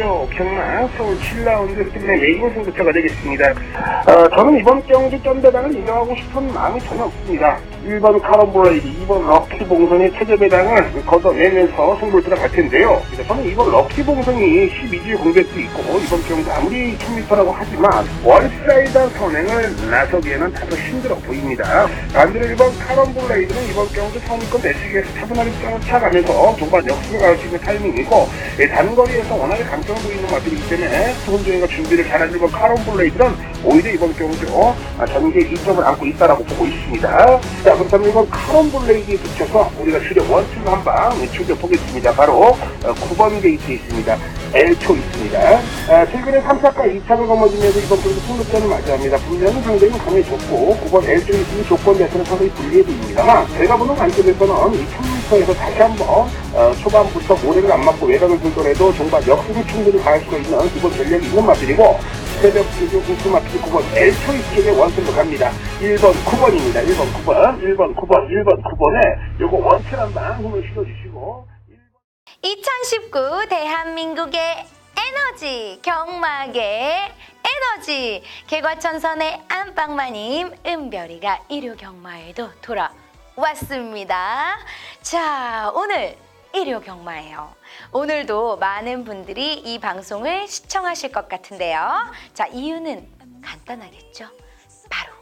1호 경마 서울 7라운드 끝내 메인 승부처가 되겠습니다. 저는 이번 경주 쩐배당을 인정하고 싶은 마음이 전혀 없습니다. 1번 카론블레이드, 2번 럭키봉선의 체제배당을 걷어내면서 승부를 들어갈 텐데요. 저는 이번 럭키봉선이 12주에 공백도 있고 이번 경주 아무리 1000m라고 하지만 월사이드 선행을 나서기에는 다소 힘들어 보입니다. 반대로 1번 카론블레이드는 이번 경주 상위권 내치기에서 차분하게 쫓아가면서 종반 역수를 갈 수 있는 타이밍이고 단거리에서 워낙에 강점을 보이는 맛들이기 때문에 수분주행과 준비를 잘한 1번 카론블레이드는 오히려 이번 경주 전개 2점을 안고 있다라고 보고 있습니다. 자, 그렇다면 이번 카론블레이드에 붙여서 우리가 주력 원투 한방 출격보겠습니다. 바로 9번 게이트에 있습니다. L초 있습니다. 최근에 3차과 2차를 거머쥐면서 이번 경주 승급전을 맞이합니다. 분명히 상대는 강해졌고 9번 L쪽에 있는 조건 자체는 상당히 불리해 보입니다만 제가 보는 관점에서는 이 1000m에서 다시 한번 초반부터 모래를 안 맞고 외곽을 들더라도 종반 역습을 충분히 가할 수가 있는 기본 전략이 있는 맛들이고 새벽 주조 우스마키 9번 L초 이쪽에 원투로 갑니다. 1번 9번입니다. 1번 9번 1번 9번 1번 9번에 요거 원투 한방 힘을 실어주시고 2019 대한민국의 에너지, 경마계 에너지, 개과천선의 안방마님 은별이가 일요 경마에도 돌아왔습니다. 자, 오늘 일요 경마예요. 오늘도 많은 분들이 이 방송을 시청하실 것 같은데요. 자, 이유는 간단하겠죠. 바로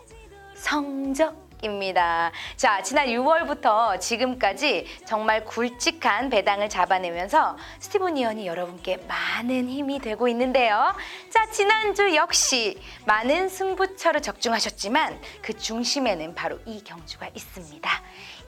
성적입니다. 자, 지난 6월부터 지금까지 정말 굵직한 배당을 잡아내면서 스티븐 이언이 여러분께 많은 힘이 되고 있는데요. 자, 지난주 역시 많은 승부처를 적중하셨지만 그 중심에는 바로 이 경주가 있습니다.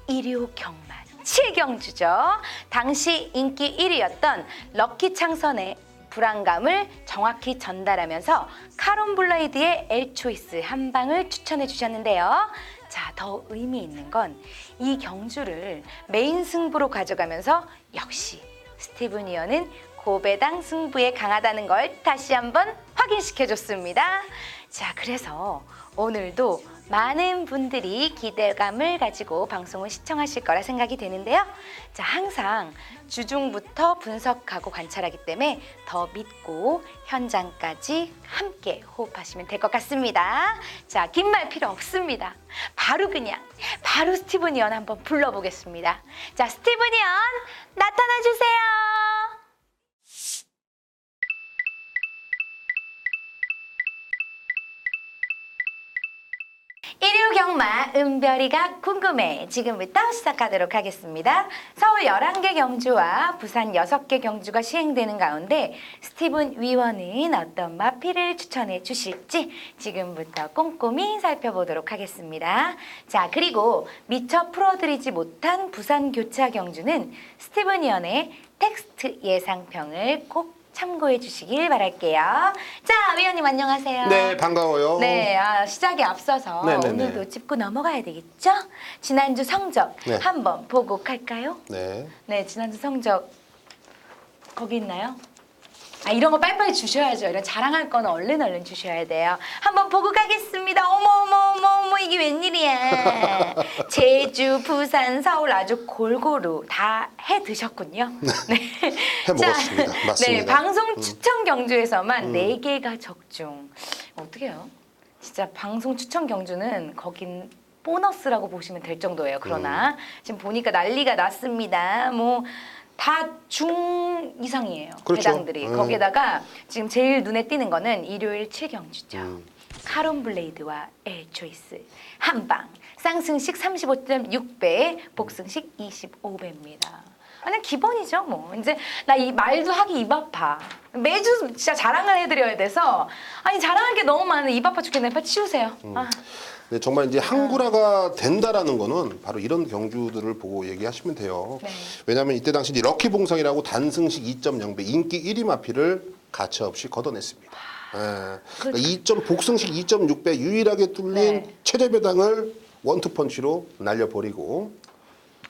일요 경마 7경주죠. 당시 인기 1위였던 럭키 창선의 불안감을 정확히 전달하면서 카론블레이드의 엘초이스 한 방을 추천해 주셨는데요. 자, 더 의미 있는 건 이 경주를 메인 승부로 가져가면서 역시 스티븐 이언은 고배당 승부에 강하다는 걸 다시 한번 확인시켜 줬습니다. 자, 그래서 오늘도 많은 분들이 기대감을 가지고 방송을 시청하실 거라 생각이 되는데요. 자, 항상 주중부터 분석하고 관찰하기 때문에 더 믿고 현장까지 함께 호흡하시면 될 것 같습니다. 자, 긴 말 필요 없습니다. 바로 스티븐 이언 한번 불러보겠습니다. 자, 스티븐 이언 나타나 주세요. 일요 경마 은별이가 궁금해. 지금부터 시작하도록 하겠습니다. 서울 11개 경주와 부산 6개 경주가 시행되는 가운데 스티븐 위원은 어떤 마필을 추천해 주실지 지금부터 꼼꼼히 살펴보도록 하겠습니다. 자, 그리고 미처 풀어드리지 못한 부산 교차 경주는 스티븐 위원의 텍스트 예상평을 꼭 참고해 주시길 바랄게요. 자, 위원님 안녕하세요. 네, 반가워요. 네, 시작에 앞서서 네네네. 오늘도 짚고 넘어가야 되겠죠? 지난주 성적 네. 한번 보고 갈까요? 네. 네, 지난주 성적 거기 있나요? 이런 거 빨리빨리 주셔야죠. 이런 자랑할 거는 얼른 주셔야 돼요. 한번 보고 가겠습니다. 어머, 이게 웬일이야. 제주, 부산, 서울 아주 골고루 다 해 드셨군요. 네. 해 먹었습니다. 맞습니다. 네, 방송 추천 경주에서만 4개가 적중. 어떻게 해요? 진짜 방송 추천 경주는 거긴 보너스라고 보시면 될 정도예요. 그러나 지금 보니까 난리가 났습니다. 다 중 이상이에요. 그렇죠. 배당들이. 거기에다가 지금 제일 눈에 띄는 거는 일요일 7경주죠. 카론블레이드와 엘초이스 한방 쌍승식 35.6배, 복승식 25배입니다. 그냥 기본이죠, 뭐. 이제 나 이 말도 하기 입 아파. 매주 진짜 자랑을 해드려야 돼서 자랑할 게 너무 많은 입 아파 죽겠네. 빨리 치우세요. 네, 정말 이제 항구라가 된다라는 거는 바로 이런 경주들을 보고 얘기하시면 돼요. 네. 왜냐하면 이때 당시 이제 럭키 봉성이라고 단승식 2.0배 인기 1위 마필을 가차없이 걷어냈습니다. 그러니까 복승식 2.6배 유일하게 뚫린 네. 최대 배당을 원투펀치로 날려버리고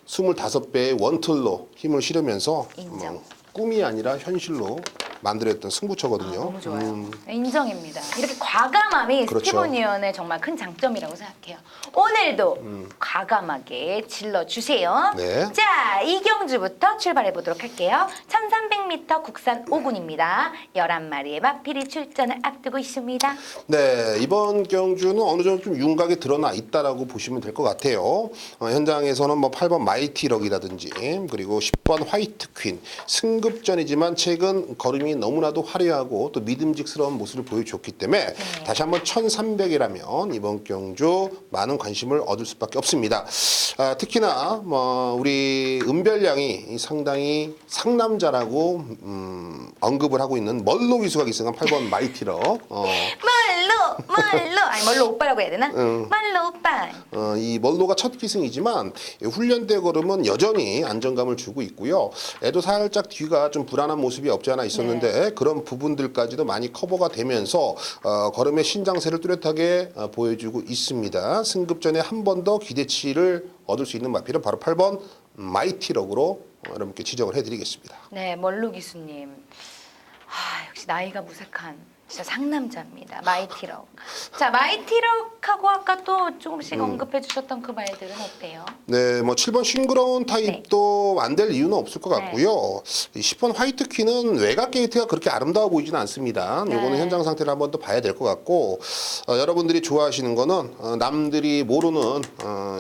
25배의 원툴로 힘을 실으면서 인정. 꿈이 아니라 현실로 만들었던 승부처거든요. 너무 좋아요. 인정입니다. 이렇게 과감함이 그렇죠. 스티븐 이언의 정말 큰 장점이라고 생각해요. 오늘도 과감하게 질러주세요. 네. 자, 이 경주부터 출발해 보도록 할게요. 1300m 1300m 국산 5군입니다. 11마리의 마필이 출전을 앞두고 있습니다. 네, 이번 경주는 어느 정도 좀 윤곽이 드러나 있다라고 보시면 될 것 같아요. 현장에서는 뭐 8번 마이티럭이라든지 그리고 10번 화이트 퀸 승급전이지만 최근 걸음이 너무나도 화려하고 또 믿음직스러운 모습을 보여줬기 때문에 다시 한번 1300이라면 이번 경주 많은 관심을 얻을 수밖에 없습니다. 특히나 뭐 우리 은별양이 상당히 상남자라고 언급을 하고 있는 멀로 기수가 기승한 8번 마이티럭. 멀로 아니 멀로 오빠라고 해야 되나? 멀로 오빠. 이 멀로가 첫 기승이지만 훈련 때 걸음은 여전히 안정감을 주고 있고요. 애도 살짝 뒤가 좀 불안한 모습이 없지 않아 있었는데 그런 부분들까지도 많이 커버가 되면서 걸음의 신장세를 뚜렷하게 보여주고 있습니다. 승급 전에 한 번 더 기대치를 얻을 수 있는 마필은 바로 8번 마이티럭으로 여러분께 지적을 해드리겠습니다. 네, 멀로 기수님. 역시 나이가 무색한 진짜 상남자입니다. 마이티럭. 자, 마이티럭하고 아까 또 조금씩 언급해 주셨던 그 말들은 어때요? 네, 뭐 7번 싱그러운 타입도 안 될 이유는 없을 것 같고요. 이 10번 화이트 퀸은 외곽 게이트가 그렇게 아름다워 보이지는 않습니다. 요거는 현장 상태를 한번 더 봐야 될 것 같고 여러분들이 좋아하시는 거는 남들이 모르는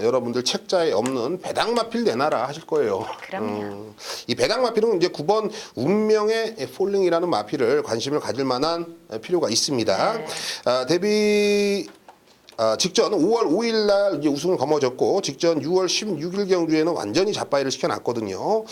여러분들 책자에 없는 배당 마필 내놔라 하실 거예요. 그럼요. 이 배당 마필은 이제 9번 운명의 폴링이라는 마필을 관심을 가질 만한 필요가 있습니다. 직전 5월 5일 날 이제 우승을 거머졌고 직전 6월 16일 경주에는 완전히 잡바이를 시켜놨거든요.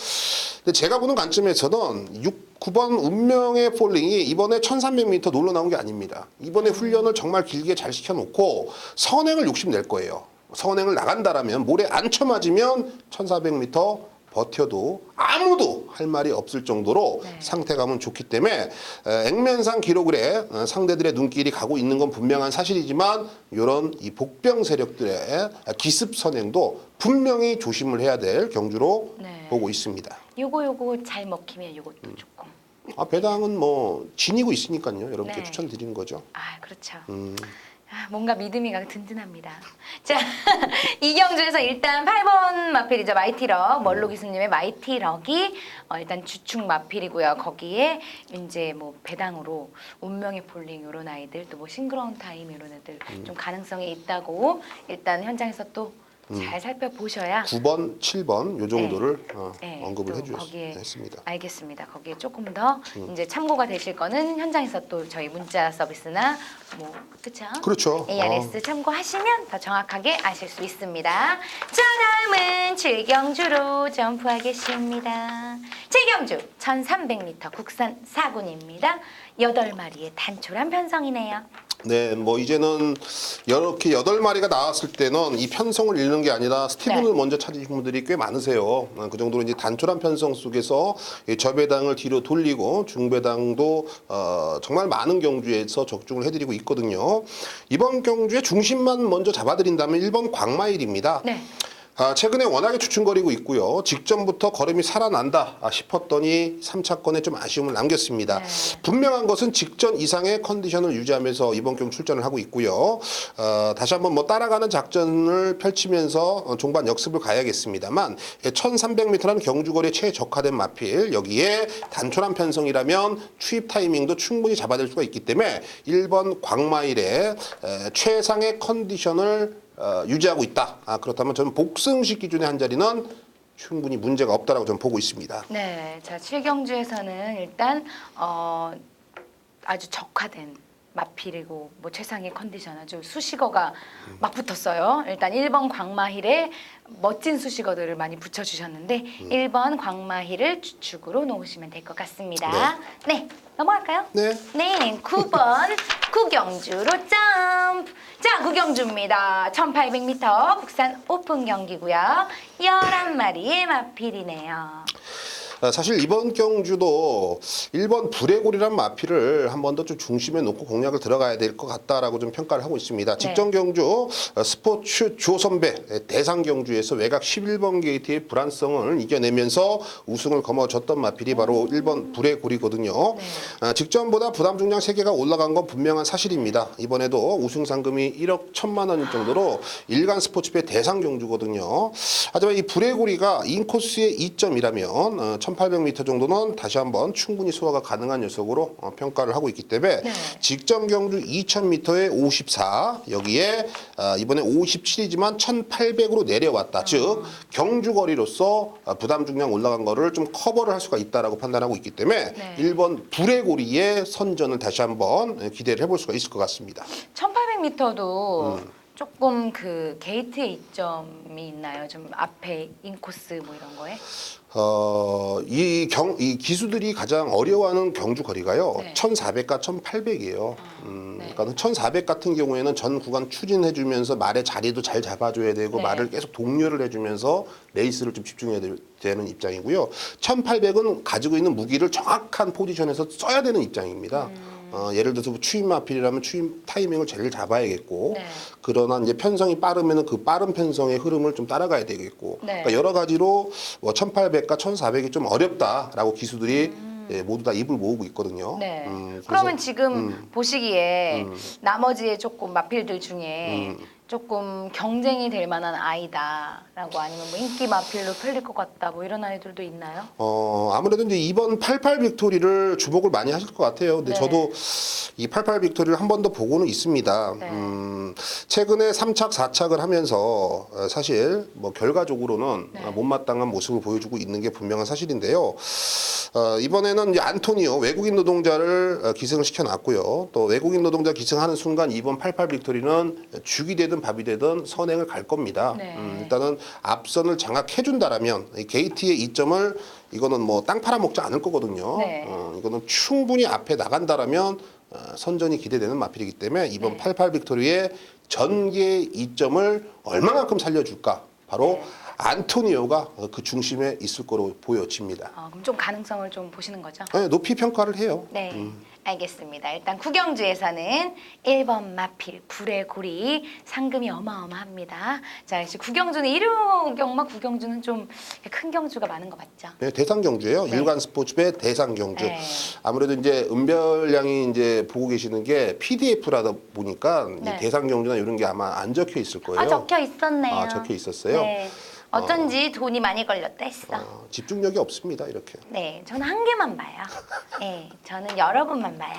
근데 제가 보는 관점에서는 9번 운명의 폴링이 이번에 1300m 놀러 나온 게 아닙니다. 이번에 훈련을 정말 길게 잘 시켜놓고 선행을 욕심낼 거예요. 선행을 나간다라면 모래 안 쳐맞으면 1400m 버텨도 아무도 할 말이 없을 정도로 상태감은 좋기 때문에 액면상 기록을 해 상대들의 눈길이 가고 있는 건 분명한 사실이지만 이런 이 복병 세력들의 기습 선행도 분명히 조심을 해야 될 경주로 보고 있습니다. 요거 잘 먹히면 요것도 조금. 배당은 뭐 지니고 있으니까요. 여러분께 추천드리는 거죠. 그렇죠. 뭔가 믿음이 가고 든든합니다. 자, 이 경주에서 일단 8번 마필이죠. 마이티럭. 멀로 기수님의 마이티럭이 일단 주축 마필이고요. 거기에 이제 뭐 배당으로 운명의 폴링 이런 아이들 또 뭐 싱그러운 타임 이런 애들 좀 가능성이 있다고 일단 현장에서 또 잘 살펴보셔야 9번, 7번 요 정도를 언급을 거기에 해주셨습니다. 알겠습니다. 거기에 조금 더 이제 참고가 되실 거는 현장에서 또 저희 문자 서비스나 뭐 그렇죠? 그렇죠. ARS 참고하시면 더 정확하게 아실 수 있습니다. 자, 다음은 7경주로 점프하겠습니다. 7경주 1300m 국산 4군입니다. 8마리의 단촐한 편성이네요. 네, 뭐 이제는 이렇게 8마리가 나왔을 때는 이 편성을 잃는 게 아니라 스티븐을 먼저 찾으신 분들이 꽤 많으세요. 그 정도로 이제 단촐한 편성 속에서 이 저배당을 뒤로 돌리고 중배당도 정말 많은 경주에서 적중을 해드리고 있거든요. 이번 경주의 중심만 먼저 잡아드린다면 1번 광마일입니다. 네. 최근에 워낙에 주춤거리고 있고요. 직전부터 걸음이 살아난다 싶었더니 3차권에 좀 아쉬움을 남겼습니다. 분명한 것은 직전 이상의 컨디션을 유지하면서 이번 경주 출전을 하고 있고요. 다시 한번 뭐 따라가는 작전을 펼치면서 종반 역습을 가야겠습니다만 1300m라는 경주거리에 최적화된 마필 여기에 단촐한 편성이라면 추입 타이밍도 충분히 잡아낼 수가 있기 때문에 1번 광마일의 최상의 컨디션을 유지하고 있다. 그렇다면 저는 복승식 기준의 한 자리는 충분히 문제가 없다라고 저는 보고 있습니다. 네, 자 7경주에서는 일단 아주 적화된 마필이고 뭐 최상의 컨디션 아주 수식어가 막 붙었어요. 일단 1번 광마힐에 멋진 수식어들을 많이 붙여주셨는데 1번 광마힐을 주축으로 놓으시면 될 것 같습니다. 네, 넘어갈까요? 네. 네, 9번 구경주로 점프. 자, 구경주입니다. 1800m 국산 오픈 경기고요. 11마리의 마필이네요. 사실 이번 경주도 1번 불의골이란 마필을 한 번 더 좀 중심에 놓고 공략을 들어가야 될 것 같다라고 좀 평가를 하고 있습니다. 직전 경주 스포츠 조선배 대상 경주에서 외곽 11번 게이트의 불안성을 이겨내면서 우승을 거머쥐었던 마필이 바로 1번 불의골이거든요. 직전보다 부담 중량 3개가 올라간 건 분명한 사실입니다. 이번에도 우승 상금이 1억 1천만 원일 정도로 일간 스포츠배 대상 경주거든요. 하지만 이 브레고리가 인코스의 이점이라면 1800m 정도는 다시 한번 충분히 소화가 가능한 녀석으로 평가를 하고 있기 때문에 네. 직전 경주 2000m에 54 여기에 이번에 57이지만 1800으로 내려왔다. 즉 경주 거리로서 부담 중량 올라간 거를 좀 커버를 할 수가 있다라고 판단하고 있기 때문에 네. 1번 브레고리의 선전을 다시 한번 기대를 해볼 수가 있을 것 같습니다. 1800m도 조금 그 게이트의 이점이 있나요? 좀 앞에 인코스 뭐 이런 거에? 이 기수들이 가장 어려워하는 경주 거리가요. 네. 1400과 1800이에요. 네. 그러니까 1400 같은 경우에는 전 구간 추진해주면서 말의 자리도 잘 잡아줘야 되고 네. 말을 계속 독려를 해주면서 레이스를 좀 집중해야 되는 입장이고요. 1800은 가지고 있는 무기를 정확한 포지션에서 써야 되는 입장입니다. 예를 들어서 추임 마필이라면 추임 타이밍을 제일 잡아야겠고 네. 그러나 이제 편성이 빠르면은 그 빠른 편성의 흐름을 좀 따라가야 되겠고 네. 그러니까 여러 가지로 1800과 1400이 좀 어렵다라고 기수들이 모두 다 입을 모으고 있거든요. 네. 그래서 그러면 지금 보시기에 나머지의 조금 마필들 중에 조금 경쟁이 될 만한 아이다라고 아니면 뭐 인기 마필로 풀릴 것 같다 뭐 이런 아이들도 있나요? 아무래도 이제 이번 88 빅토리를 주목을 많이 하실 것 같아요. 근데 네. 저도 이 88 빅토리를 한 번 더 보고는 있습니다. 네. 최근에 3착, 4착을 하면서 사실 뭐 결과적으로는 네. 못마땅한 모습을 보여주고 있는 게 분명한 사실인데요. 이번에는 이제 안토니오 외국인 노동자를 기승을 시켜놨고요. 또 외국인 노동자 기승하는 순간 이번 88 빅토리는 죽이 되든 밥이 되든 선행을 갈 겁니다. 네. 일단은 앞선을 장악해준다라면 이 게이트의 이점을 이거는 뭐 땅 팔아먹지 않을 거거든요. 네. 이거는 충분히 앞에 나간다라면 선전이 기대되는 마필이기 때문에 이번 네. 88 빅토리의 전개 이점을 얼마만큼 살려줄까? 바로 네. 안토니오가 그 중심에 있을 거로 보여집니다. 그럼 좀 가능성을 좀 보시는 거죠? 네, 높이 평가를 해요. 네, 알겠습니다. 일단 구경주에서는 1번 마필 불의 고리 상금이 어마어마합니다. 자, 역시 구경주는 일요경마 구경주는 좀 큰 경주가 많은 거 맞죠? 네, 대상 경주예요. 네. 일간 스포츠배 대상 경주. 네. 아무래도 이제 은별량이 이제 보고 계시는 게 PDF라다 보니까 이 네. 대상 경주나 이런 게 아마 안 적혀 있을 거예요. 적혀 있었네요. 아, 적혀 있었어요? 네. 어쩐지 돈이 많이 걸렸다 했어. 집중력이 없습니다. 이렇게. 네, 저는 한 개만 봐요. 네, 저는 여러 번만 봐요.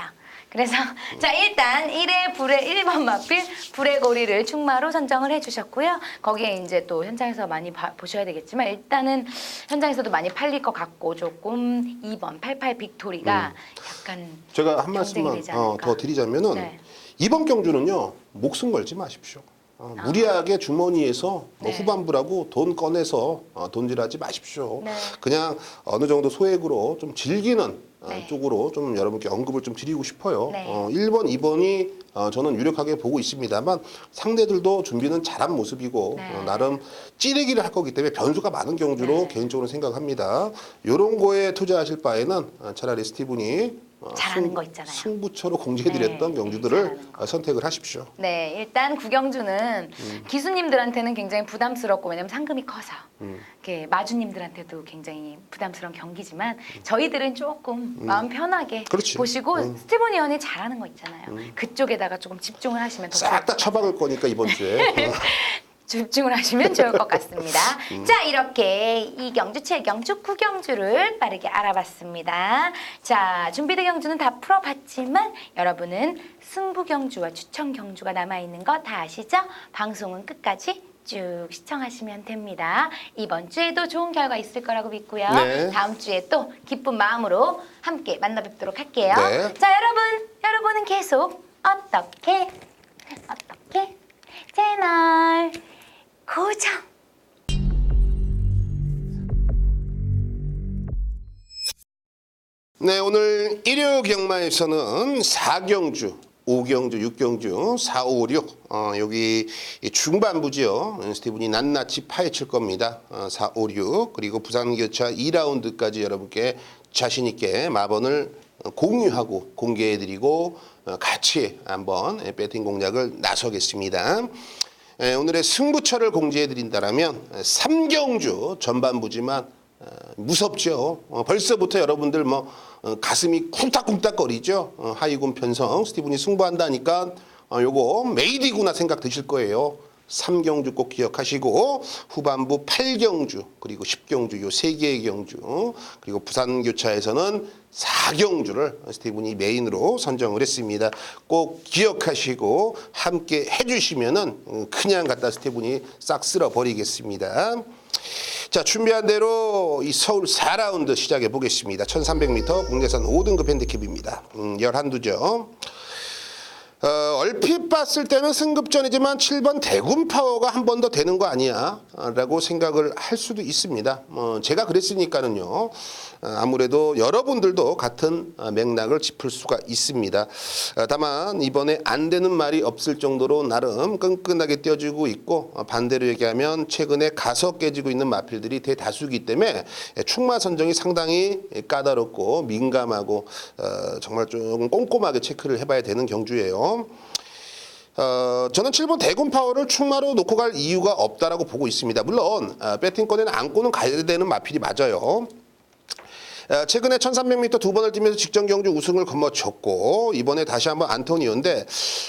그래서 자 일단 1회 불의 1번 마필 불의 고리를 충마로 선정을 해주셨고요. 거기에 이제 또 현장에서 많이 보셔야 되겠지만 일단은 현장에서도 많이 팔릴 것 같고 조금 2번 88 빅토리가 약간 제가 한 경쟁이 말씀만 되지 않을까. 더 드리자면은 네. 이번 경주는요 목숨 걸지 마십시오. 무리하게 주머니에서 뭐 네. 후반부라고 돈 꺼내서 돈질하지 마십시오. 네. 그냥 어느 정도 소액으로 좀 즐기는 네. 쪽으로 좀 여러분께 언급을 좀 드리고 싶어요. 네. 1번, 2번이 저는 유력하게 보고 있습니다만 상대들도 준비는 잘한 모습이고 네. 나름 찌르기를 할 거기 때문에 변수가 많은 경주로 네. 개인적으로 생각합니다. 이런 거에 투자하실 바에는 차라리 스티븐이 잘하는 거 있잖아요. 승부처로 공개해드렸던 네, 경주들을 잘하는 거. 선택을 하십시오. 네, 일단 구경주는 기수님들한테는 굉장히 부담스럽고 왜냐면 상금이 커서 이렇게 마주님들한테도 굉장히 부담스러운 경기지만 저희들은 조금 마음 편하게 그렇지. 보시고 스티븐 의원이 잘하는 거 있잖아요. 그쪽에다가 조금 집중을 하시면 더 싹 다 처박을 거니까 이번 주에. 집중을 하시면 좋을 것 같습니다. 자, 이렇게 이경주, 7경주, 9경주를 빠르게 알아봤습니다. 자, 준비대 경주는 다 풀어봤지만 여러분은 승부 경주와 추천 경주가 남아있는 거 다 아시죠? 방송은 끝까지 쭉 시청하시면 됩니다. 이번 주에도 좋은 결과 있을 거라고 믿고요. 네. 다음 주에 또 기쁜 마음으로 함께 만나 뵙도록 할게요. 네. 자, 여러분은 계속 어떻게 채널 고정. 네, 오늘 일요 경마에서는 4경주, 5경주, 6경주, 4, 5, 6 여기 중반부지요. 스티븐이 낱낱이 파헤칠 겁니다. 4, 5, 6 그리고 부산교차 2라운드까지 여러분께 자신 있게 마번을 공유하고 공개해드리고 같이 한번 배팅 공략을 나서겠습니다. 오늘의 승부처를 공지해드린다면 3경주 전반부지만 무섭죠. 벌써부터 여러분들 가슴이 쿵딱쿵딱거리죠. 하이군 편성 스티븐이 승부한다니까 요거 메이디구나 생각 드실 거예요. 3경주 꼭 기억하시고 후반부 8경주 그리고 10경주 요 3개의 경주 그리고 부산교차에서는 4경주를 스티븐이 메인으로 선정을 했습니다. 꼭 기억하시고 함께 해주시면은 그냥 갖다 스티븐이 싹 쓸어버리겠습니다. 자, 준비한 대로 이 서울 4라운드 시작해 보겠습니다. 1300m 국내선 5등급 핸디캡입니다. 11두죠. 얼핏 봤을 때는 승급전이지만 7번 대군파워가 한 번 더 되는 거 아니야? 라고 생각을 할 수도 있습니다. 제가 그랬으니까는요. 아무래도 여러분들도 같은 맥락을 짚을 수가 있습니다. 다만 이번에 안 되는 말이 없을 정도로 나름 끈끈하게 뛰어주고 있고 반대로 얘기하면 최근에 가서 깨지고 있는 마필들이 대다수이기 때문에 충마 선정이 상당히 까다롭고 민감하고 정말 조금 꼼꼼하게 체크를 해봐야 되는 경주예요. 저는 7번 대군파워를 충마로 놓고 갈 이유가 없다라고 보고 있습니다. 물론 배팅권에는 안고는 가야 되는 마필이 맞아요. 최근에 1300m 두 번을 뛰면서 직전 경주 우승을 거머쥐었고 이번에 다시 한번 안토니오인데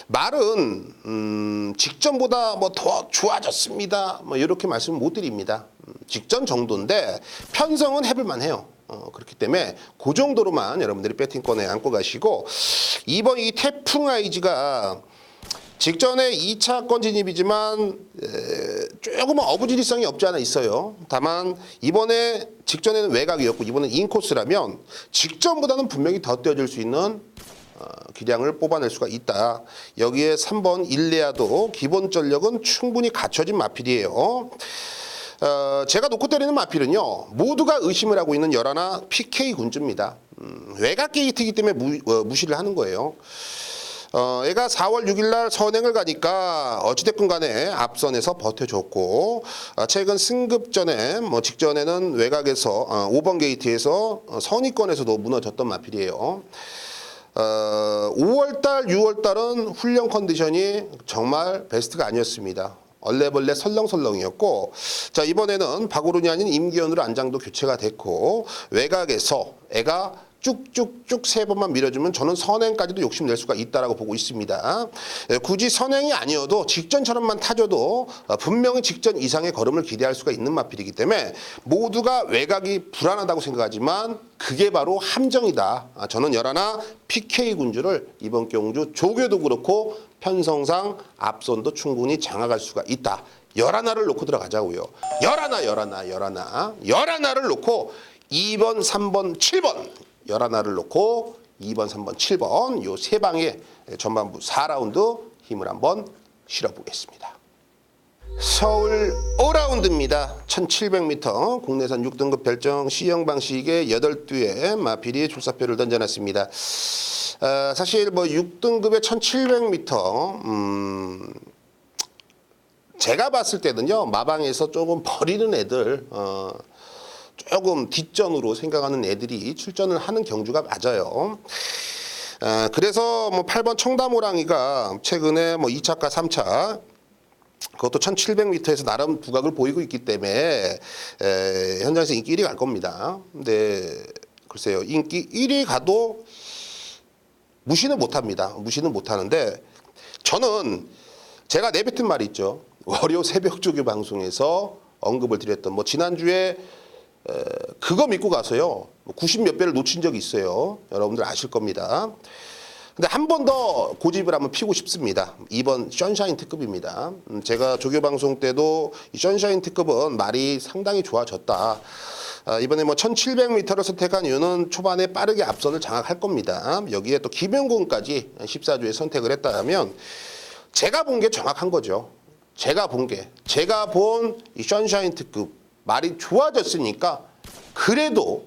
말은 직전보다 뭐 더 좋아졌습니다. 뭐 이렇게 말씀을 못 드립니다. 직전 정도인데 편성은 해볼만 해요. 그렇기 때문에 그 정도로만 여러분들이 배팅권에 안고 가시고 이번 이 태풍 아이즈가 직전에 2차권 진입이지만 조금 어부지리성이 없지 않아 있어요. 다만 이번에 직전에는 외곽이었고 이번엔 인코스라면 직전보다는 분명히 더 뛰어줄 수 있는 기량을 뽑아낼 수가 있다. 여기에 3번 일레아도 기본 전력은 충분히 갖춰진 마필이에요. 제가 놓고 때리는 마필은요. 모두가 의심을 하고 있는 열하나 PK 군주입니다. 외곽 게이트이기 때문에 무시를 하는 거예요. 얘가 4월 6일 날 선행을 가니까 어찌됐건 간에 앞선에서 버텨줬고 최근 승급 전에 뭐 직전에는 외곽에서 5번 게이트에서 선위권에서도 무너졌던 마필이에요. 5월달, 6월달은 훈련 컨디션이 정말 베스트가 아니었습니다. 얼레벌레 설렁설렁이었고 자 이번에는 박오른이 아닌 임기현으로 안장도 교체가 됐고 외곽에서 애가 쭉쭉쭉 3번만 밀어주면 저는 선행까지도 욕심낼 수가 있다라고 보고 있습니다. 굳이 선행이 아니어도 직전처럼만 타줘도 분명히 직전 이상의 걸음을 기대할 수가 있는 마필이기 때문에 모두가 외곽이 불안하다고 생각하지만 그게 바로 함정이다. 저는 열하나 PK 군주를 이번 경주 조교도 그렇고 편성상 앞선도 충분히 장악할 수가 있다. 열하나를 놓고 들어가자고요. 열하나를 놓고 2번, 3번, 7번 11하나를 놓고 2번, 3번, 7번 요 세 방에 전반부 4라운드 힘을 한번 실어보겠습니다. 서울 5라운드입니다. 1700m 국내산 6등급 별정 C형 방식의 8두의 마필이 출사표를 던져놨습니다. 사실 뭐 6등급의 1700m 제가 봤을 때는요. 마방에서 조금 버리는 애들 조금 뒷전으로 생각하는 애들이 출전을 하는 경주가 맞아요. 그래서 뭐 8번 청담호랑이가 최근에 뭐 2차과 3차 그것도 1700m에서 나름 두각을 보이고 있기 때문에 현장에서 인기 1위 갈 겁니다. 근데 글쎄요. 인기 1위 가도 무시는 못합니다. 무시는 못하는데 저는 제가 내뱉은 말이 있죠. 월요 새벽 조교 방송에서 언급을 드렸던 뭐 지난주에 그거 믿고 가서요 90몇 배를 놓친 적이 있어요. 여러분들 아실 겁니다. 근데 한 번 더 고집을 한번 피고 싶습니다. 이번 션샤인 특급입니다. 제가 조교 방송 때도 이 션샤인 특급은 말이 상당히 좋아졌다. 이번에 뭐 1700m를 선택한 이유는 초반에 빠르게 앞선을 장악할 겁니다. 여기에 또 김영군까지 14주에 선택을 했다면 제가 본 게 정확한 거죠. 제가 본 이 션샤인 특급 말이 좋아졌으니까 그래도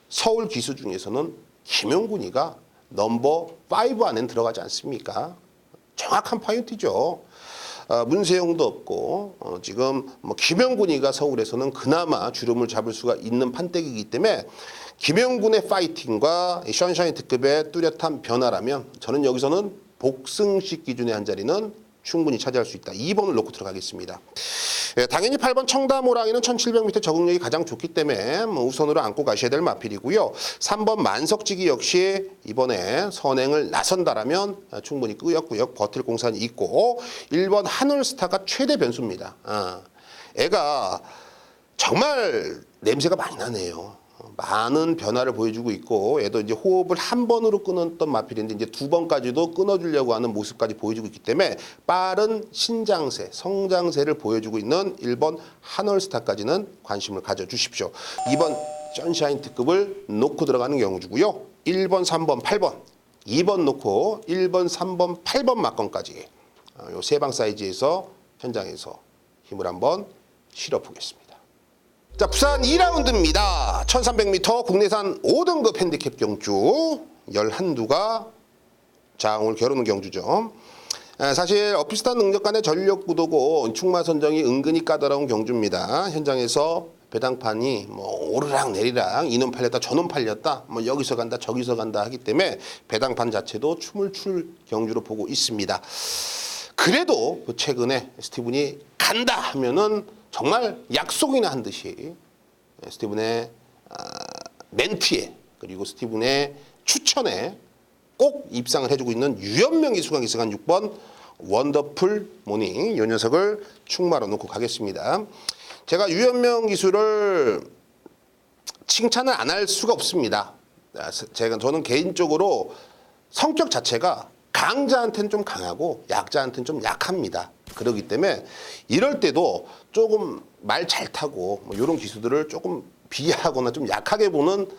서울 기수 중에서는 김용군이가 넘버 5 안에 들어가지 않습니까? 정확한 파인트죠. 문세영도 없고 지금 뭐 김용군이가 서울에서는 그나마 주름을 잡을 수가 있는 판때기이기 때문에 김용군의 파이팅과 션샤인 특급의 뚜렷한 변화라면 저는 여기서는 복승식 기준의 한 자리는 충분히 차지할 수 있다. 2번을 놓고 들어가겠습니다. 예, 당연히 8번 청담호랑이는 1700m 적응력이 가장 좋기 때문에 우선으로 안고 가셔야 될 마필이고요. 3번 만석지기 역시 이번에 선행을 나선다라면 충분히 꾸역꾸역 버틸 공산이 있고 1번 한올스타가 최대 변수입니다. 애가 정말 냄새가 많이 나네요. 많은 변화를 보여주고 있고 얘도 이제 호흡을 한 번으로 끊었던 마필인데 이제 두 번까지도 끊어주려고 하는 모습까지 보여주고 있기 때문에 빠른 신장세, 성장세를 보여주고 있는 1번 한올스타까지는 관심을 가져주십시오. 2번 선샤인 특급을 놓고 들어가는 경우고요. 1번, 3번, 8번, 2번 놓고 1번, 3번, 8번 막건까지 요 세 방 사이즈에서 현장에서 힘을 한번 실어보겠습니다. 자, 부산 2라운드입니다. 1300m 국내산 5등급 핸디캡 경주 11두가 장을 겨루는 경주죠. 사실 비슷한 능력 간의 전력 구도고 충마 선정이 은근히 까다로운 경주입니다. 현장에서 배당판이 뭐 오르락 내리락 이놈 팔렸다 저놈 팔렸다 뭐 여기서 간다 저기서 간다 하기 때문에 배당판 자체도 춤을 출 경주로 보고 있습니다. 그래도 최근에 스티븐이 간다 하면은 정말 약속이나 한 듯이 스티븐의 멘트에 그리고 스티븐의 추천에 꼭 입상을 해주고 있는 유연명 기수가 기승한 6번 원더풀 모닝 이 녀석을 충마로 놓고 가겠습니다. 제가 유연명 기수를 칭찬을 안 할 수가 없습니다. 저는 개인적으로 성격 자체가 강자한테는 좀 강하고 약자한테는 좀 약합니다. 그렇기 때문에 이럴 때도 조금 말 잘 타고 뭐 이런 기수들을 조금 비하하거나 좀 약하게 보는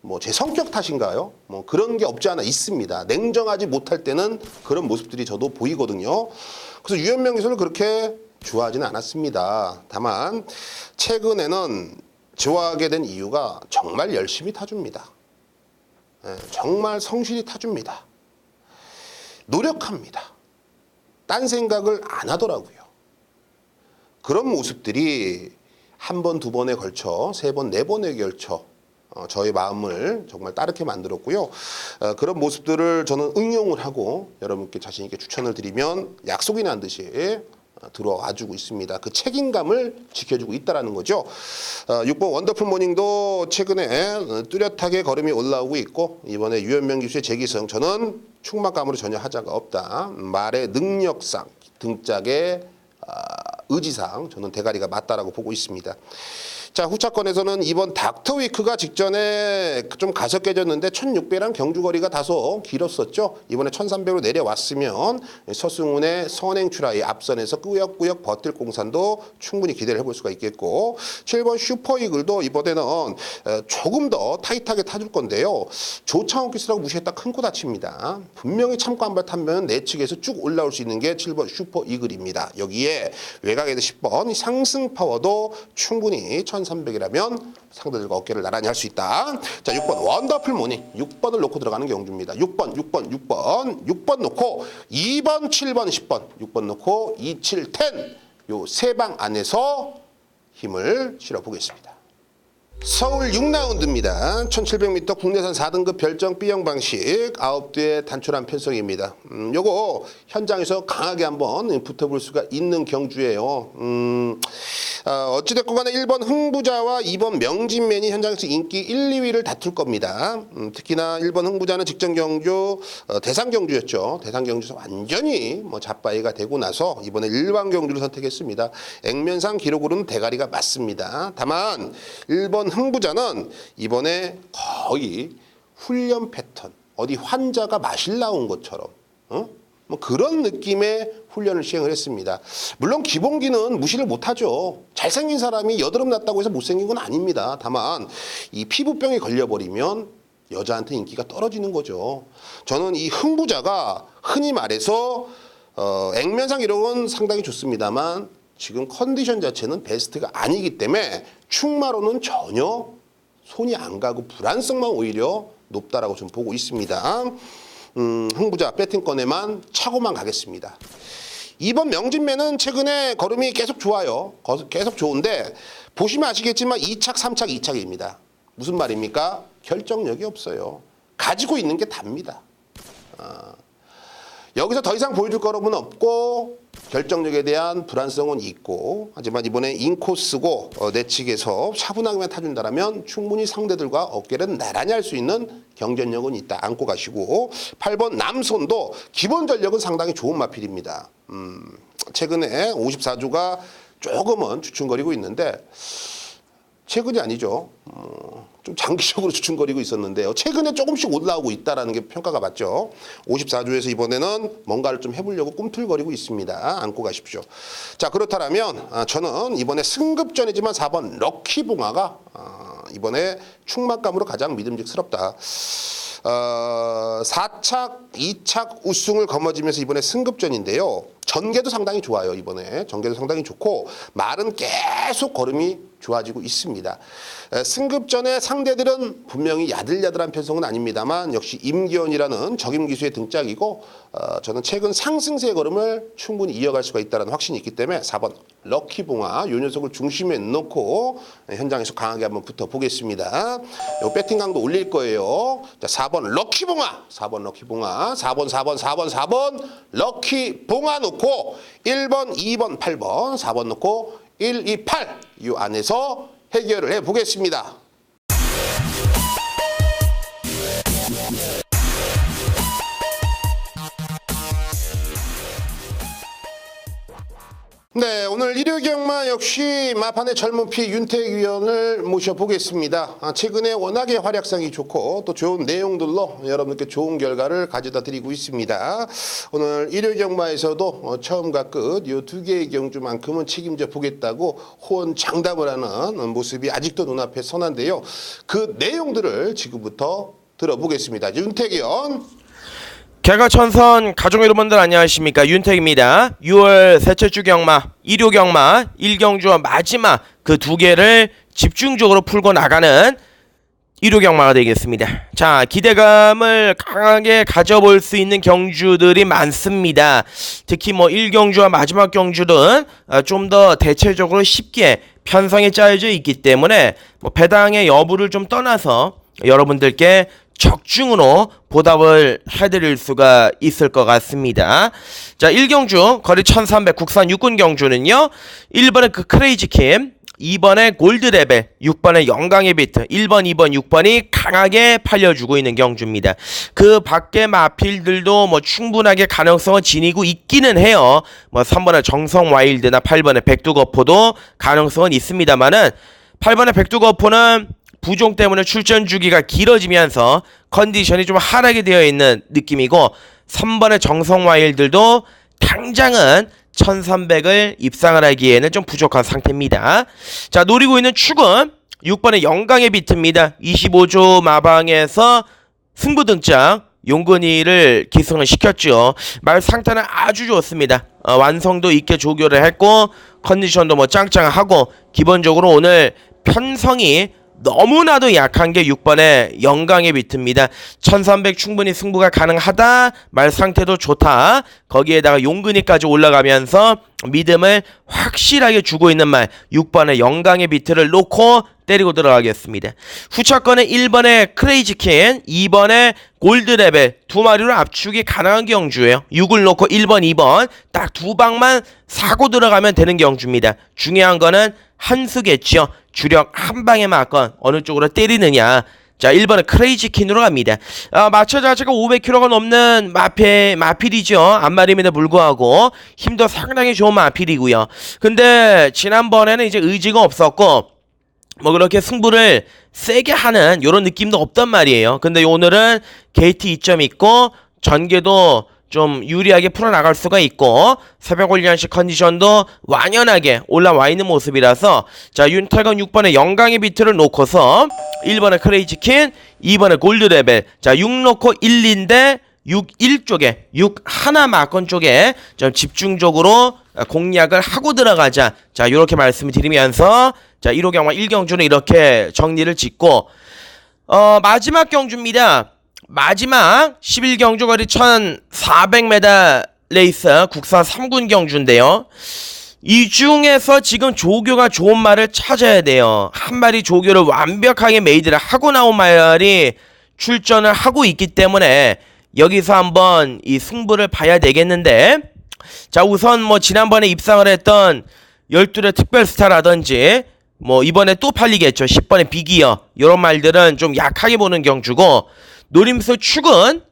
뭐 제 성격 탓인가요? 뭐 그런 게 없지 않아 있습니다. 냉정하지 못할 때는 그런 모습들이 저도 보이거든요. 그래서 유연명 기수를 그렇게 좋아하지는 않았습니다. 다만 최근에는 좋아하게 된 이유가 정말 열심히 타줍니다. 정말 성실히 타줍니다. 노력합니다. 딴 생각을 안 하더라고요. 그런 모습들이 한 번, 두 번에 걸쳐, 세 번, 네 번에 걸쳐 저의 마음을 정말 따뜻하게 만들었고요. 그런 모습들을 저는 응용을 하고 여러분께 자신 있게 추천을 드리면 약속이 난 듯이 들어와주고 있습니다. 그 책임감을 지켜주고 있다는 거죠. 6번 원더풀 모닝도 최근에 뚜렷하게 걸음이 올라오고 있고 이번에 유연명 기수의 재기승 저는 충만감으로 전혀 하자가 없다. 말의 능력상 등짝의 의지상 저는 대가리가 맞다라고 보고 있습니다. 자, 후차권에서는 이번 닥터위크가 직전에 좀 가서 깨졌는데 1600이랑 경주거리가 다소 길었었죠. 이번에 1300으로 내려왔으면 서승훈의 선행 출하의 앞선에서 꾸역꾸역 버틸 공산도 충분히 기대를 해볼 수가 있겠고 7번 슈퍼이글도 이번에는 조금 더 타이트하게 타줄 건데요. 조창욱 기수라고 무시했다 큰 코 다칩니다. 분명히 참고 한 발 타면 내측에서 쭉 올라올 수 있는 게 7번 슈퍼이글입니다. 여기에 외곽에도 10번 상승 파워도 충분히 1300이라면 상대들과 어깨를 나란히 할 수 있다. 자, 6번 원더풀 모닝 6번을 놓고 들어가는 경주입니다. 6번 놓고 2번, 7번, 10번 6번 놓고 2, 7, 10 요 세 방 안에서 힘을 실어 보겠습니다. 서울 6라운드입니다. 1700m 국내산 4등급 별정 B형 방식 9대의 단촐한 편성입니다. 요거 현장에서 강하게 한번 붙어볼 수가 있는 경주예요. 어찌됐건 간에 1번 흥부자와 2번 명진맨이 현장에서 인기 1, 2위를 다툴 겁니다. 특히나 1번 흥부자는 직전 경주 대상 경주였죠. 대상 경주에서 완전히 뭐 잡바이가 되고 나서 이번에 일반 경주를 선택했습니다. 액면상 기록으로는 대가리가 맞습니다. 다만 1번 흥부자는 이번에 거의 훈련 패턴 어디 환자가 마실 나온 것처럼 뭐 그런 느낌의 훈련을 시행을 했습니다. 물론 기본기는 무시를 못하죠. 잘생긴 사람이 여드름 났다고 해서 못생긴 건 아닙니다. 다만 이 피부병에 걸려버리면 여자한테 인기가 떨어지는 거죠. 저는 이 흥부자가 흔히 말해서 액면상 기록은 상당히 좋습니다만 지금 컨디션 자체는 베스트가 아니기 때문에 충마로는 전혀 손이 안 가고 불안성만 오히려 높다라고 좀 보고 있습니다. 흥부자 배팅권에만 차고만 가겠습니다. 2번 명진맨은 최근에 걸음이 계속 좋아요. 계속 좋은데 보시면 아시겠지만 2착, 3착, 2착입니다. 무슨 말입니까? 결정력이 없어요. 가지고 있는 게 답니다. 여기서 더 이상 보여줄 걸음은 없고 결정력에 대한 불안성은 있고 하지만 이번에 인코스고 내측에서 차분하게만 타준다면 충분히 상대들과 어깨를 나란히 할 수 있는 경쟁력은 있다. 안고 가시고 8번 남손도 기본 전력은 상당히 좋은 마필입니다. 최근에 54주가 조금은 주춤거리고 있는데 최근이 아니죠. 좀 장기적으로 주춤거리고 있었는데요. 최근에 조금씩 올라오고 있다라는 게 평가가 맞죠. 54주에서 이번에는 뭔가를 좀 해보려고 꿈틀거리고 있습니다. 안고 가십시오. 자, 그렇다면 저는 이번에 승급전이지만 4번 럭키봉화가 이번에 충만감으로 가장 믿음직스럽다. 4착, 2착 우승을 거머쥐면서 이번에 승급전인데요. 전개도 상당히 좋아요. 이번에 전개도 상당히 좋고 말은 계속 걸음이 좋아지고 있습니다. 승급전의 상대들은 분명히 야들야들한 편성은 아닙니다만 역시 임기현이라는 적임기수의 등짝이고 저는 최근 상승세의 걸음을 충분히 이어갈 수가 있다는 확신이 있기 때문에 4번 럭키봉화 이 녀석을 중심에 놓고 현장에서 강하게 한번 붙어보겠습니다. 요 배팅 강도 올릴 거예요. 자, 4번 럭키봉화 4번 럭키봉화 4번 럭키봉화 놓고 1번 2번 8번 4번 놓고 1, 2, 8 이 안에서 해결을 해보겠습니다. 네, 오늘 일요경마 역시 마판의 젊은 피 윤택 위원을 모셔보겠습니다. 최근에 워낙에 활약상이 좋고 또 좋은 내용들로 여러분께 좋은 결과를 가져다 드리고 있습니다. 오늘 일요경마에서도 처음과 끝 이 두 개의 경주만큼은 책임져 보겠다고 호언장담을 하는 모습이 아직도 눈앞에 선한데요. 그 내용들을 지금부터 들어보겠습니다. 윤택 위원. 개가천선 가족 여러분들 안녕하십니까, 윤택입니다. 6월 셋째 주 경마, 일요 경마 1경주와 마지막 그 두 개를 집중적으로 풀고 나가는 일요 경마가 되겠습니다. 자, 기대감을 강하게 가져볼 수 있는 경주들이 많습니다. 특히 1경주와 마지막 경주는 좀 더 대체적으로 쉽게 편성이 짜여져 있기 때문에 배당의 여부를 좀 떠나서 여러분들께 적중으로 보답을 해드릴 수가 있을 것 같습니다. 자, 1경주 거리 1300 국산 육군 경주는요, 1번에 그 크레이지킴, 2번에 골드레벨, 6번에 영광의 비트, 1번, 2번, 6번이 강하게 팔려주고 있는 경주입니다. 그 밖에 마필들도 충분하게 가능성을 지니고 있기는 해요. 3번에 정성 와일드나 8번에 백두거포도 가능성은 있습니다만은 8번에 백두거포는 부종 때문에 출전 주기가 길어지면서 컨디션이 좀 하락이 되어 있는 느낌이고 3번의 정성와일들도 당장은 1300을 입상을 하기에는 좀 부족한 상태입니다. 자, 노리고 있는 축은 6번의 영광의 비트입니다. 25조 마방에서 승부 등장 용근이를 기승을 시켰죠. 말 상태는 아주 좋습니다. 완성도 있게 조교를 했고 컨디션도 짱짱하고 기본적으로 오늘 편성이 너무나도 약한 게 6번의 영광의 비트입니다. 1300 충분히 승부가 가능하다. 말 상태도 좋다. 거기에다가 용근이까지 올라가면서 믿음을 확실하게 주고 있는 말 6번의 영광의 비트를 놓고 때리고 들어가겠습니다. 후차권에 1번의 크레이지킨, 2번의 골드레벨 두 마리로 압축이 가능한 경주예요. 6을 놓고 1번, 2번 딱 두 방만 사고 들어가면 되는 경주입니다. 중요한 거는 한 수겠죠. 주력 한 방에 맞건 어느 쪽으로 때리느냐. 자, 1번은 크레이지킨으로 갑니다. 마차 자체가 500kg가 넘는 마필이죠. 앞말임에도 불구하고 힘도 상당히 좋은 마필이고요. 근데 지난번에는 이제 의지가 없었고 그렇게 승부를 세게 하는 이런 느낌도 없단 말이에요. 근데 오늘은 게이트 2점 있고 전개도 좀 유리하게 풀어나갈 수가 있고 새벽 훈련식 컨디션도 완연하게 올라와 있는 모습이라서 자, 윤택은 6번의 영광의 비트를 놓고서 1번의 크레이지킨, 2번의 골드레벨 자, 6 놓고 1인데 6 1쪽에 6 하나 마건 쪽에 좀 집중적으로 공략을 하고 들어가자. 자, 이렇게 말씀을 드리면서 자, 1호 경마 1경주는 이렇게 정리를 짓고 마지막 경주입니다. 마지막 11경주 거리 1400m 레이스 국산 3군 경주인데요. 이 중에서 지금 조교가 좋은 말을 찾아야 돼요. 한 마리 조교를 완벽하게 메이드를 하고 나온 말이 출전을 하고 있기 때문에 여기서 한번 이 승부를 봐야 되겠는데 자, 우선 뭐 지난번에 입상을 했던 12대 특별스타라든지 뭐 이번에 또 팔리겠죠. 10번의 비기어 이런 말들은 좀 약하게 보는 경주고, 노림수 축은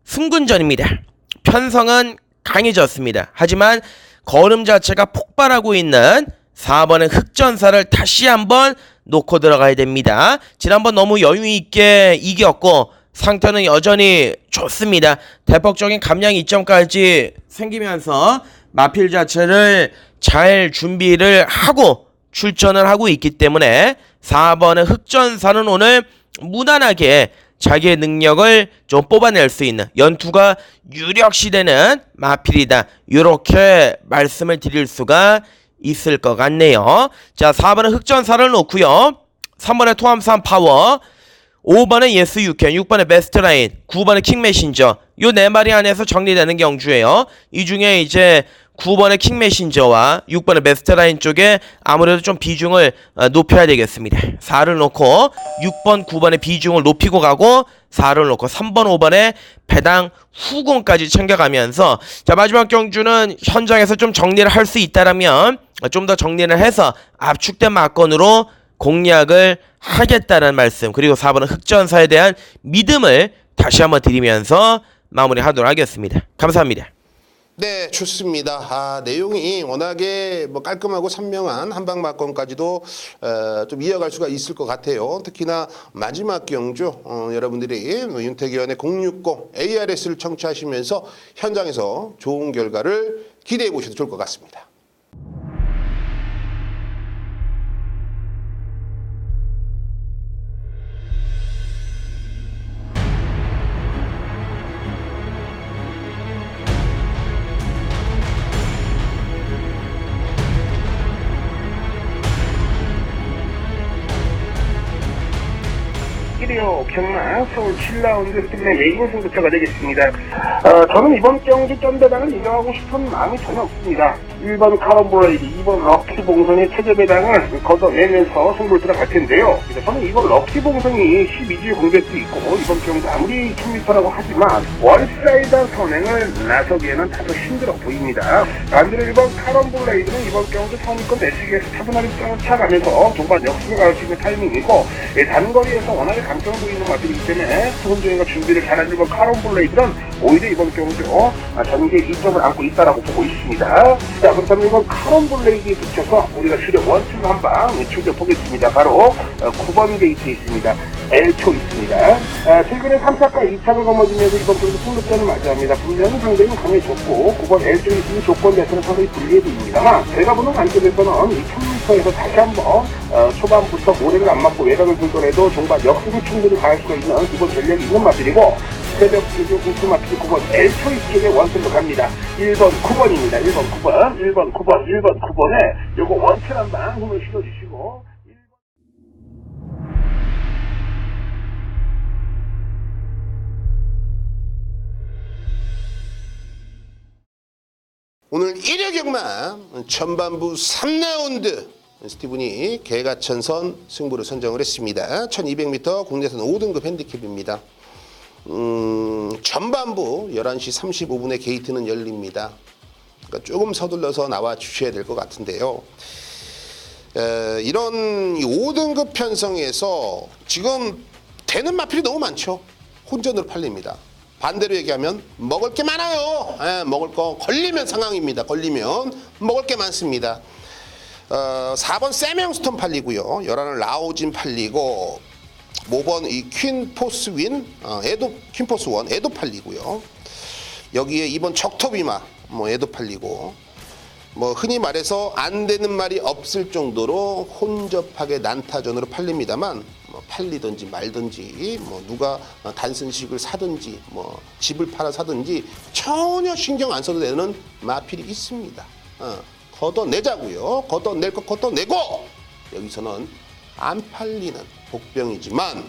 승군전입니다. 편성은 강해졌습니다. 하지만 걸음 자체가 폭발하고 있는 4번의 흑전사를 다시 한번 놓고 들어가야 됩니다. 지난번 너무 여유있게 이겼고 상태는 여전히 좋습니다. 대폭적인 감량 이점까지 생기면서 마필 자체를 잘 준비를 하고 출전을 하고 있기 때문에 4번의 흑전사는 오늘 무난하게 자기의 능력을 좀 뽑아낼 수 있는, 연투가 유력시되는 마필이다, 이렇게 말씀을 드릴 수가 있을 것 같네요. 자, 4번은 흑전사를 놓고요. 3번에 토함산 파워, 5번에 예스 유캔, 6번에 베스트라인, 9번에 킹메신저, 요 네 마리 안에서 정리되는 경주예요. 이 중에 이제 9번의 킹메신저와 6번의 베스트라인 쪽에 아무래도 좀 비중을 높여야 되겠습니다. 4를 놓고 6번, 9번의 비중을 높이고 가고, 4를 놓고 3번, 5번의 배당 후공까지 챙겨가면서, 자, 마지막 경주는 현장에서 좀 정리를 할 수 있다라면 좀 더 정리를 해서 압축된 막건으로 공략을 하겠다는 말씀, 그리고 4번은 흑전사에 대한 믿음을 다시 한번 드리면서 마무리하도록 하겠습니다. 감사합니다. 네, 좋습니다. 내용이 워낙에 뭐 깔끔하고 선명한 한방 막건까지도 좀 이어갈 수가 있을 것 같아요. 특히나 마지막 경주 여러분들이 윤택위원의 060 ARS를 청취하시면서 현장에서 좋은 결과를 기대해 보셔도 좋을 것 같습니다. 경마 서울 7라운드 끝내 웨이브 승부처가 되겠습니다. 저는 이번 경기 쩐배당을 인정하고 싶은 마음이 전혀 없습니다. 1번 카론브레이드, 2번 럭키봉선이 체제배당을 걷어내면서 승부를 들어갈 텐데요. 저는 이번 럭키봉선이 12주의 공백도 있고 이번 경기 아무리 1000m라고 하지만 월사이드 선행을 나서기에는 다소 힘들어 보입니다. 반대로 1번 카론브레이드는 이번 경기 선입권 내치기에서 차분하게 쫓아가면서 종반 역습을 갈 수 있는 타이밍이고, 단거리에서 워낙에 강점을 보이는 맛들이기 때문에 혼종이가 준비를 잘한 1번 카론블레이드는 오히려 이번 경주 전개 2점을 안고 있다라고 보고 있습니다. 자, 그렇다면 이번 카론블레이드에 붙여서 우리가 주력 원투를 한방 출격보겠습니다. 바로 9번 게이트에 있습니다. L초 있습니다. 최근에 3차과 2차를 거머쥐면서 이번 경주 승급전을 맞이합니다. 분명히 상대는 강해졌고 9번 L쪽에 있는 조건 자체는 상당히 불리해 보입니다만, 제가 보는 관점에서는 이 1000m에서 다시 한번 초반부터 모래를 안 맞고 외곽을 들더라도 종반 역습을 충분히 가할 수가 있는 기본 전력이 있는 맛들이고, 새벽 기조 우수마트 9번 L초이 쪽에 원투로 갑니다. 1번 9번입니다. 1번 9번, 1번 9번, 1번 9번에 요거 원투 한방 힘을 실어주시고, 오늘 1회 경마 전반부 3라운드 스티븐이 개가천선 승부를 선정을 했습니다. 1200m 국내선 5등급 핸디캡입니다. 전반부 11시 35분에 게이트는 열립니다. 그러니까 조금 서둘러서 나와 주셔야 될 것 같은데요. 이런 5등급 편성에서 지금 되는 마필이 너무 많죠. 혼전으로 팔립니다. 반대로 얘기하면 먹을 게 많아요. 먹을 거 걸리면 상황입니다. 걸리면 먹을 게 많습니다. 4번 세명스톤 팔리고요. 11은 라오진 팔리고, 5번 이 퀸포스윈, 퀸포스원 에도 팔리고요. 여기에 2번 적토비마 에도 팔리고, 흔히 말해서 안 되는 말이 없을 정도로 혼접하게 난타전으로 팔립니다만, 팔리든지 말든지 누가 단순식을 사든지 집을 팔아 사든지 전혀 신경 안 써도 되는 마필이 있습니다. 걷어내자고요. 걷어낼 거 걷어내고, 여기서는 안 팔리는 복병이지만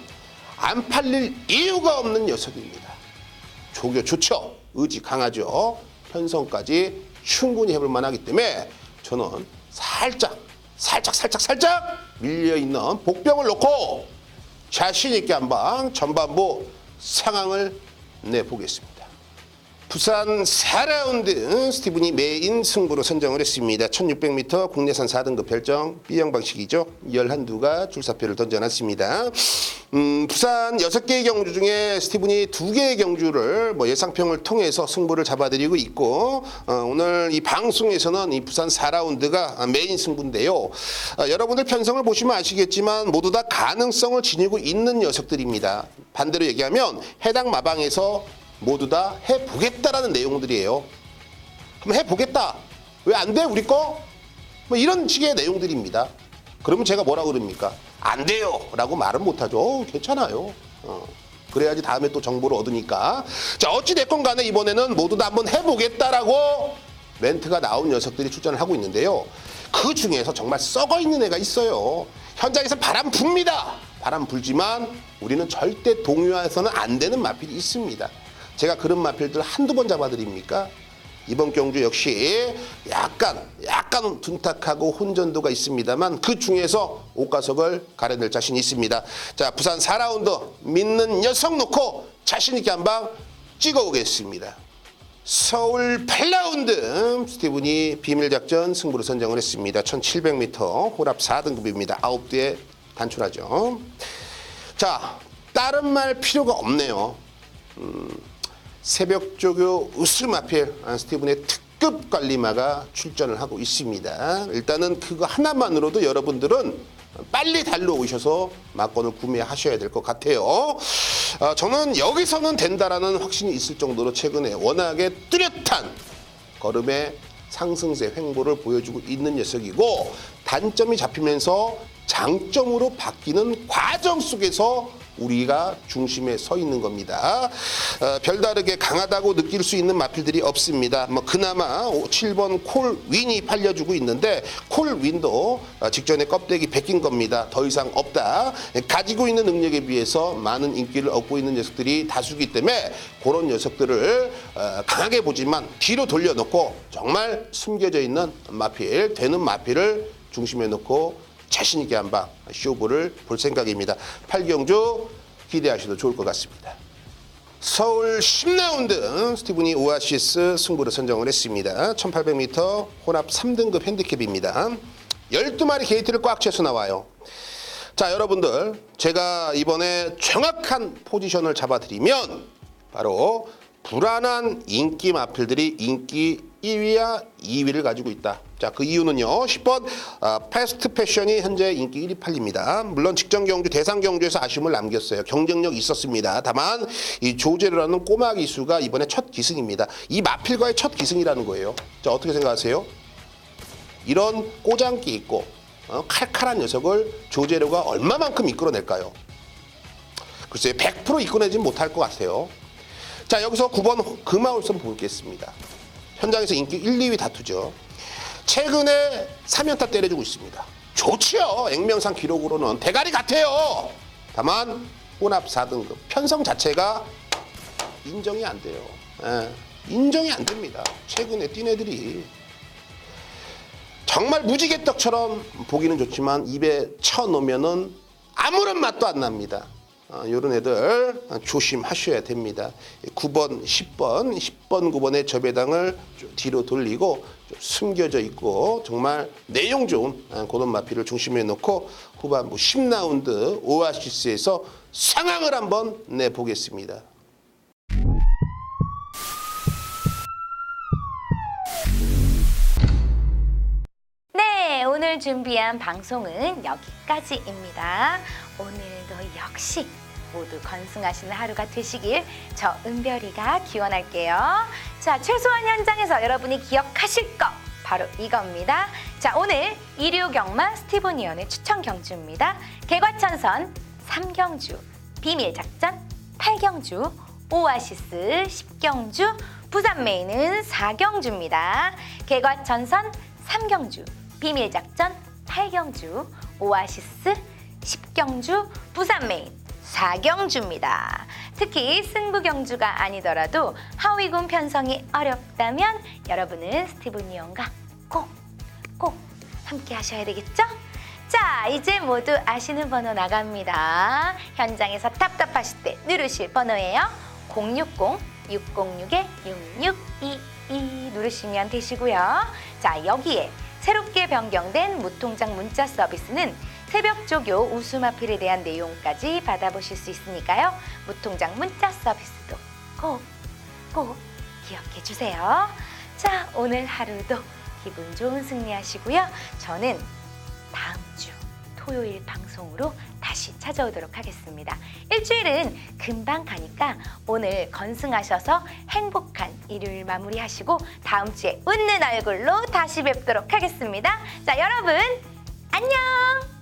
안 팔릴 이유가 없는 녀석입니다. 조교 좋죠. 의지 강하죠. 편성까지 충분히 해볼 만하기 때문에 저는 살짝 밀려있는 복병을 놓고 자신있게 한방 전반부 상황을 내보겠습니다. 부산 4라운드 스티븐이 메인 승부로 선정을 했습니다. 1600m 국내산 4등급 별정 B형 방식이죠. 11두가 줄사표를 던져놨습니다. 부산 6개의 경주 중에 스티븐이 2개의 경주를 예상평을 통해서 승부를 잡아드리고 있고 오늘 이 방송에서는 이 부산 4라운드가 메인 승부인데요. 여러분들 편성을 보시면 아시겠지만 모두 다 가능성을 지니고 있는 녀석들입니다. 반대로 얘기하면 해당 마방에서 모두 다 해보겠다라는 내용들이에요. 한번 해보겠다. 왜 안 돼? 우리 거? 이런 식의 내용들입니다. 그러면 제가 뭐라 그럽니까? 안 돼요. 라고 말은 못하죠. 괜찮아요. 그래야지 다음에 또 정보를 얻으니까. 자, 어찌됐건 간에 이번에는 모두 다 한번 해보겠다라고 멘트가 나온 녀석들이 출전을 하고 있는데요. 그 중에서 정말 썩어 있는 애가 있어요. 현장에서 바람 붑니다. 바람 불지만 우리는 절대 동요해서는 안 되는 마필이 있습니다. 제가 그런 마필들 한두 번 잡아드립니까? 이번 경주 역시 약간 둔탁하고 혼전도가 있습니다만 그 중에서 옷가석을 가려낼 자신이 있습니다. 자, 부산 4라운드 믿는 녀석 놓고 자신 있게 한 방 찍어오겠습니다. 서울 8라운드 스티븐이 비밀작전 승부로 선정을 했습니다. 1700m 홀합 4등급입니다. 9대에 단출하죠. 자, 다른 말 필요가 없네요. 새벽조교 우스마필 스티븐의 특급 관리마가 출전을 하고 있습니다. 일단은 그거 하나만으로도 여러분들은 빨리 달려오셔서 막건을 구매하셔야 될 것 같아요. 저는 여기서는 된다라는 확신이 있을 정도로 최근에 워낙에 뚜렷한 걸음의 상승세 횡보를 보여주고 있는 녀석이고 단점이 잡히면서 장점으로 바뀌는 과정 속에서 우리가 중심에 서 있는 겁니다. 별다르게 강하다고 느낄 수 있는 마필들이 없습니다. 그나마 7번 콜윈이 팔려주고 있는데 콜윈도 직전에 껍데기 벗긴 겁니다. 더 이상 없다. 가지고 있는 능력에 비해서 많은 인기를 얻고 있는 녀석들이 다수기 때문에 그런 녀석들을 강하게 보지만 뒤로 돌려놓고 정말 숨겨져 있는 마필, 되는 마필을 중심에 놓고 자신 있게 한방 쇼부를 볼 생각입니다. 8경주 기대하셔도 좋을 것 같습니다. 서울 10라운드 스티븐이 오아시스 승부를 선정을 했습니다. 1800m 혼합 3등급 핸디캡입니다. 12마리 게이트를 꽉 채서 나와요. 자, 여러분들 제가 이번에 정확한 포지션을 잡아드리면 바로 불안한 인기 마필들이 인기 1위와 2위를 가지고 있다. 자, 그 이유는요. 10번 패스트 패션이 현재 인기 1위 팔립니다. 물론 직전 경주, 대상 경주에서 아쉬움을 남겼어요. 경쟁력 있었습니다. 다만 이 조제로라는 꼬마 기수가 이번에 첫 기승입니다. 이 마필과의 첫 기승이라는 거예요. 자, 어떻게 생각하세요? 이런 꼬장기 있고 칼칼한 녀석을 조제로가 얼마만큼 이끌어낼까요? 글쎄요. 100% 이끌어내진 못할 것 같아요. 자, 여기서 9번 금화울선 보겠습니다. 현장에서 인기 1, 2위 다투죠. 최근에 3연타 때려주고 있습니다. 좋지요. 액면상 기록으로는 대가리 같아요. 다만 혼합 4등급 편성 자체가 인정이 안 돼요. 인정이 안 됩니다. 최근에 뛴 애들이 정말 무지개떡처럼 보기는 좋지만 입에 쳐놓으면은 아무런 맛도 안 납니다. 이런 애들 조심하셔야 됩니다. 9번, 10번, 9번의 저배당을 뒤로 돌리고 좀 숨겨져 있고 정말 내용 좋은 그런 마필을 중심에 놓고 후반부 10라운드 오아시스에서 상황을 한번 내보겠습니다. 네, 오늘 준비한 방송은 여기까지입니다. 오늘도 역시 모두 건승하시는 하루가 되시길 저 은별이가 기원할게요. 자, 최소한 현장에서 여러분이 기억하실 거 바로 이겁니다. 자, 오늘 일요경마 스티븐 이언의 추천 경주입니다. 개과천선 3경주, 비밀작전 8경주, 오아시스 10경주, 부산 메인은 4경주입니다. 개과천선 3경주, 비밀작전 8경주, 오아시스 10경주, 부산 메인 4경주입니다. 특히 승부경주가 아니더라도 하위군 편성이 어렵다면 여러분은 스티븐 이언과 꼭 함께 하셔야 되겠죠? 자, 이제 모두 아시는 번호 나갑니다. 현장에서 답답하실 때 누르실 번호예요. 606-6622 누르시면 되시고요. 자, 여기에 새롭게 변경된 무통장 문자 서비스는 새벽 조교 웃음아필에 대한 내용까지 받아보실 수 있으니까요. 무통장 문자 서비스도 꼭 기억해 주세요. 자, 오늘 하루도 기분 좋은 승리하시고요. 저는 다음 주 토요일 방송으로 다시 찾아오도록 하겠습니다. 일주일은 금방 가니까 오늘 건승하셔서 행복한 일요일 마무리하시고 다음 주에 웃는 얼굴로 다시 뵙도록 하겠습니다. 자, 여러분 안녕!